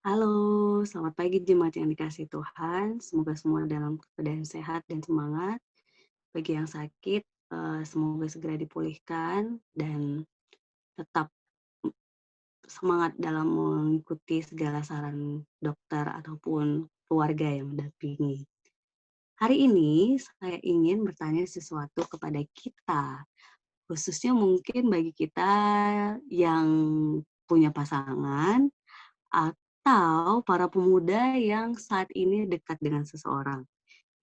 Halo, selamat pagi jemaat yang dikasihi Tuhan. Semoga semua dalam keadaan sehat dan semangat. Bagi yang sakit, semoga segera dipulihkan dan tetap semangat dalam mengikuti segala saran dokter ataupun keluarga yang mendampingi. Hari ini saya ingin bertanya sesuatu kepada kita, khususnya mungkin bagi kita yang punya pasangan atau para pemuda yang saat ini dekat dengan seseorang.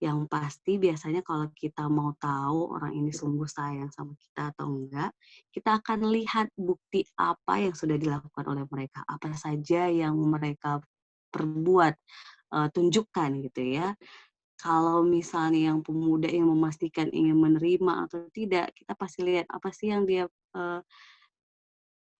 Yang pasti biasanya kalau kita mau tahu orang ini sungguh sayang sama kita atau enggak, kita akan lihat bukti apa yang sudah dilakukan oleh mereka, apa saja yang mereka perbuat, tunjukkan gitu ya. Kalau misalnya yang pemuda yang memastikan ingin menerima atau tidak, kita pasti lihat apa sih yang dia,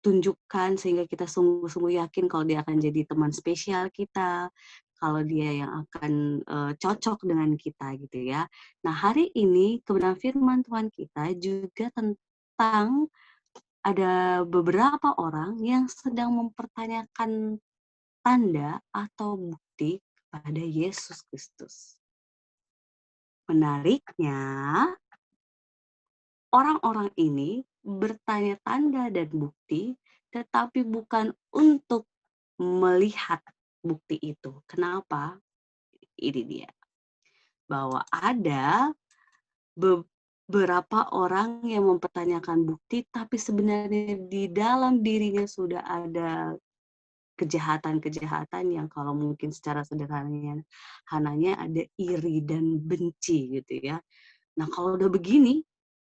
tunjukkan sehingga kita sungguh-sungguh yakin kalau dia akan jadi teman spesial kita, kalau dia yang akan, cocok dengan kita gitu ya. Nah hari ini kebenaran firman Tuhan kita juga tentang ada beberapa orang yang sedang mempertanyakan tanda atau bukti kepada Yesus Kristus. Menariknya, orang-orang ini bertanya tanda dan bukti, tetapi bukan untuk melihat bukti itu. Kenapa? Ini dia, bahwa ada beberapa orang yang mempertanyakan bukti, tapi sebenarnya di dalam dirinya sudah ada kejahatan-kejahatan yang kalau mungkin secara sederhananya hananya ada iri dan benci gitu ya. Nah kalau udah begini,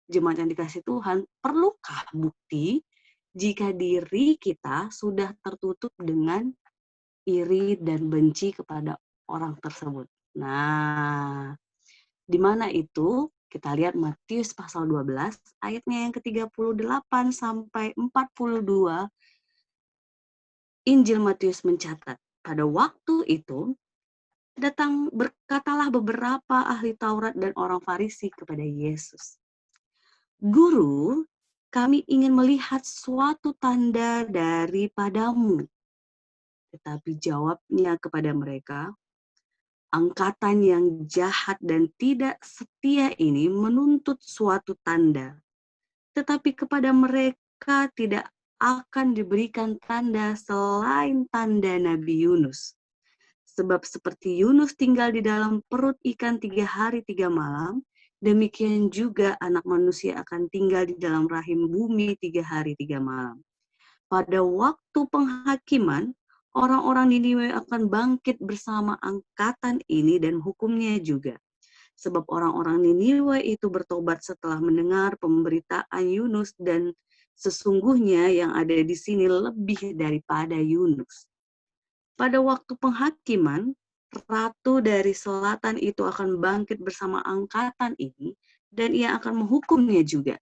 jemaat yang dikasih Tuhan, perlukah bukti jika diri kita sudah tertutup dengan iri dan benci kepada orang tersebut? Nah, di mana itu? Kita lihat Matius pasal 12 ayatnya yang ke-38 sampai 42. Injil Matius mencatat, pada waktu itu berkatalah beberapa ahli Taurat dan orang Farisi kepada Yesus, "Guru, kami ingin melihat suatu tanda daripadamu." Tetapi jawabnya kepada mereka, "Angkatan yang jahat dan tidak setia ini menuntut suatu tanda, tetapi kepada mereka tidak akan diberikan tanda selain tanda Nabi Yunus. Sebab seperti Yunus tinggal di dalam perut ikan 3 hari 3 malam, demikian juga Anak Manusia akan tinggal di dalam rahim bumi 3 hari 3 malam. Pada waktu penghakiman, orang-orang Niniwe akan bangkit bersama angkatan ini dan hukumnya juga. Sebab orang-orang Niniwe itu bertobat setelah mendengar pemberitaan Yunus, dan sesungguhnya yang ada di sini lebih daripada Yunus. Pada waktu penghakiman, ratu dari selatan itu akan bangkit bersama angkatan ini, dan ia akan menghukumnya juga.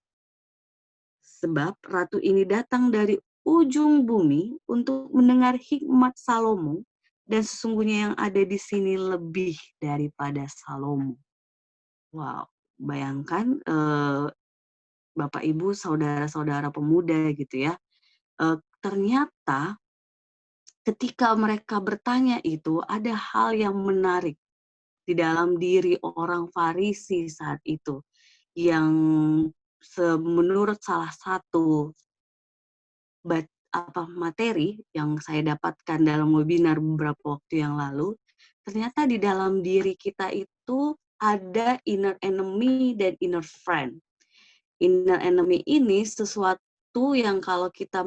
Sebab ratu ini datang dari ujung bumi untuk mendengar hikmat Salomo, dan sesungguhnya yang ada di sini lebih daripada Salomo. Wow, bayangkan Bapak Ibu, saudara-saudara pemuda gitu ya. Ternyata ketika mereka bertanya itu ada hal yang menarik di dalam diri orang Farisi saat itu, yang menurut salah satu materi yang saya dapatkan dalam webinar beberapa waktu yang lalu, ternyata di dalam diri kita itu ada inner enemy dan inner friend. Inner enemy ini sesuatu yang kalau kita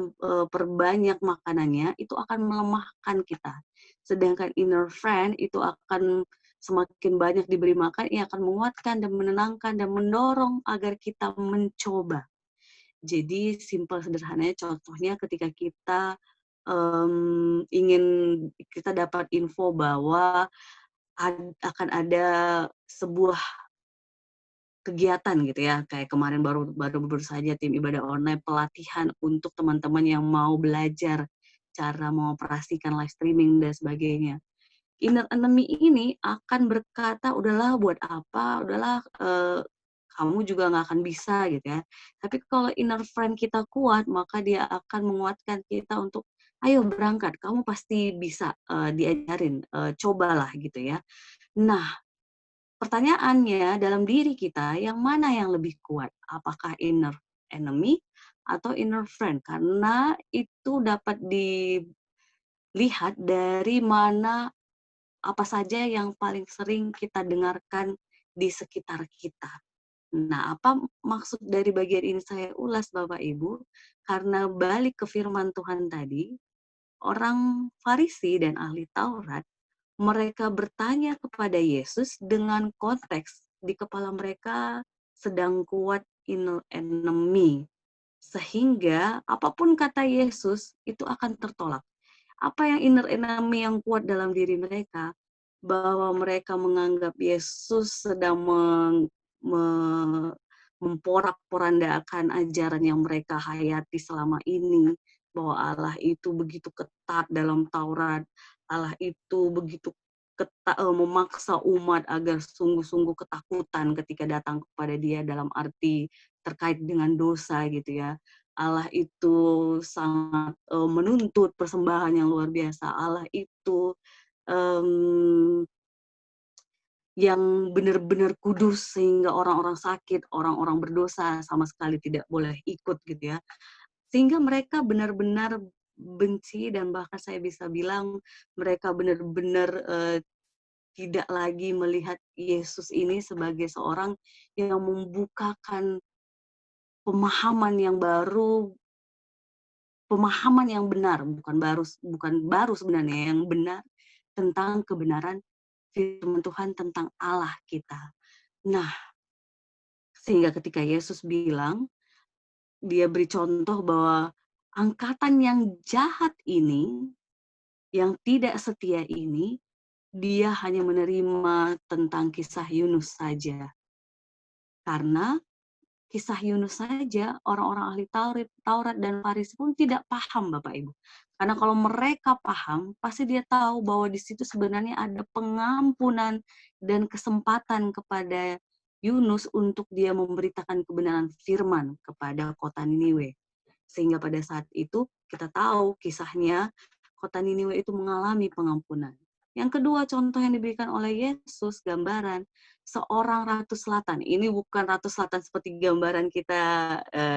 perbanyak makanannya itu akan melemahkan kita. Sedangkan inner friend itu akan semakin banyak diberi makan, ia akan menguatkan dan menenangkan dan mendorong agar kita mencoba. Jadi simpel sederhananya contohnya ketika kita ingin kita dapat info bahwa akan ada sebuah kegiatan gitu ya, kayak kemarin baru saja tim ibadah online pelatihan untuk teman-teman yang mau belajar cara mengoperasikan live streaming dan sebagainya. Inner enemy ini akan berkata, udahlah buat apa, udahlah kamu juga nggak akan bisa gitu ya. Tapi kalau inner friend kita kuat, maka dia akan menguatkan kita untuk Ayo berangkat, kamu pasti bisa diajarin, cobalah gitu ya. Nah, pertanyaannya dalam diri kita yang mana yang lebih kuat? Apakah inner enemy atau inner friend? Karena itu dapat dilihat dari mana apa saja yang paling sering kita dengarkan di sekitar kita. Nah, apa maksud dari bagian ini saya ulas Bapak Ibu? Karena balik ke firman Tuhan tadi, orang Farisi dan ahli Taurat, mereka bertanya kepada Yesus dengan konteks di kepala mereka sedang kuat inner enemy. Sehingga apapun kata Yesus itu akan tertolak. Apa yang inner enemy yang kuat dalam diri mereka? Bahwa mereka menganggap Yesus sedang memporak-porandakan ajaran yang mereka hayati selama ini. Bahwa Allah itu begitu ketat dalam Taurat. Allah itu begitu memaksa umat agar sungguh-sungguh ketakutan ketika datang kepada Dia dalam arti terkait dengan dosa gitu ya. Allah itu sangat menuntut persembahan yang luar biasa. Allah itu um, yang benar-benar kudus sehingga orang-orang sakit, orang-orang berdosa sama sekali tidak boleh ikut gitu ya. Sehingga mereka benar-benar benci dan bahkan saya bisa bilang mereka benar-benar tidak lagi melihat Yesus ini sebagai seorang yang membukakan pemahaman yang baru, pemahaman yang benar, bukan baru sebenarnya, yang benar tentang kebenaran firman Tuhan tentang Allah kita. Nah, sehingga ketika Yesus bilang, dia beri contoh bahwa angkatan yang jahat ini, yang tidak setia ini, dia hanya menerima tentang kisah Yunus saja. Karena kisah Yunus saja, orang-orang ahli Taurat dan Farisi pun tidak paham, Bapak Ibu. Karena kalau mereka paham, pasti dia tahu bahwa di situ sebenarnya ada pengampunan dan kesempatan kepada Yunus untuk dia memberitakan kebenaran firman kepada kota Niniwe. Sehingga pada saat itu kita tahu kisahnya kota Niniwe itu mengalami pengampunan. Yang kedua contoh yang diberikan oleh Yesus gambaran seorang ratu selatan. Ini bukan ratu selatan seperti gambaran kita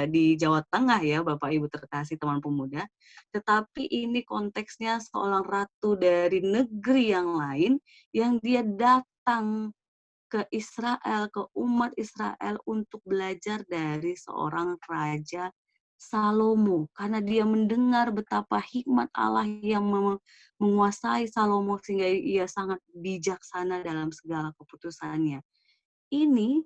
di Jawa Tengah ya Bapak Ibu terkasih teman pemuda, tetapi ini konteksnya seorang ratu dari negeri yang lain yang dia datang ke Israel, ke umat Israel untuk belajar dari seorang raja Salomo. Karena dia mendengar betapa hikmat Allah yang menguasai Salomo sehingga ia sangat bijaksana dalam segala keputusannya. Ini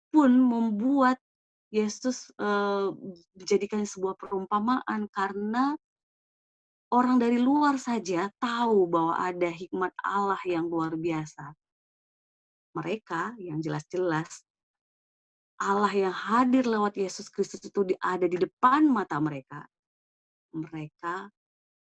pun membuat Yesus menjadikan sebuah perumpamaan karena orang dari luar saja tahu bahwa ada hikmat Allah yang luar biasa. Mereka yang jelas-jelas Allah yang hadir lewat Yesus Kristus itu ada di depan mata mereka. Mereka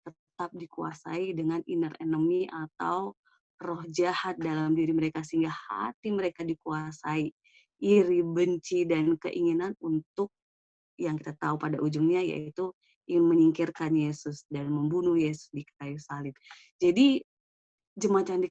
tetap dikuasai dengan inner enemy atau roh jahat dalam diri mereka sehingga hati mereka dikuasai iri, benci, dan keinginan untuk yang kita tahu pada ujungnya yaitu ingin menyingkirkan Yesus dan membunuh Yesus di kayu salib. Jadi jemaat yang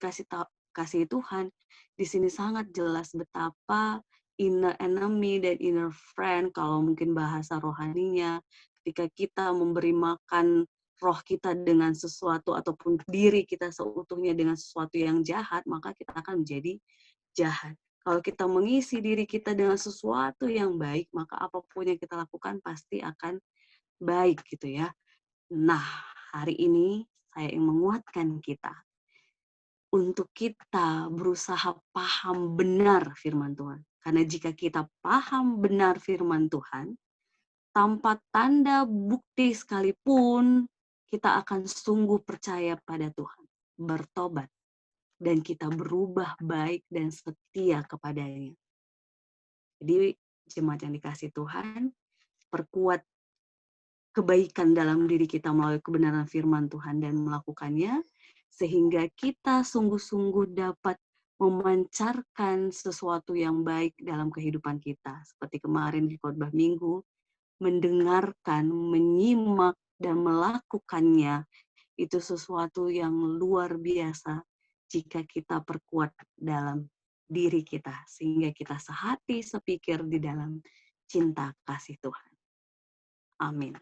kasih Tuhan, di sini sangat jelas betapa inner enemy dan inner friend, kalau mungkin bahasa rohaninya, ketika kita memberi makan roh kita dengan sesuatu ataupun diri kita seutuhnya dengan sesuatu yang jahat, maka kita akan menjadi jahat. Kalau kita mengisi diri kita dengan sesuatu yang baik, maka apapun yang kita lakukan pasti akan baik gitu ya. Nah, hari ini saya ingin menguatkan kita untuk kita berusaha paham benar firman Tuhan. Karena jika kita paham benar firman Tuhan, tanpa tanda bukti sekalipun, kita akan sungguh percaya pada Tuhan, bertobat, dan kita berubah baik dan setia kepadanya. Jadi, jemaat yang dikasih Tuhan, perkuat kebaikan dalam diri kita melalui kebenaran firman Tuhan dan melakukannya, sehingga kita sungguh-sungguh dapat memancarkan sesuatu yang baik dalam kehidupan kita. Seperti kemarin di khotbah minggu, mendengarkan, menyimak, dan melakukannya, itu sesuatu yang luar biasa jika kita perkuat dalam diri kita, sehingga kita sehati, sepikir di dalam cinta kasih Tuhan. Amin.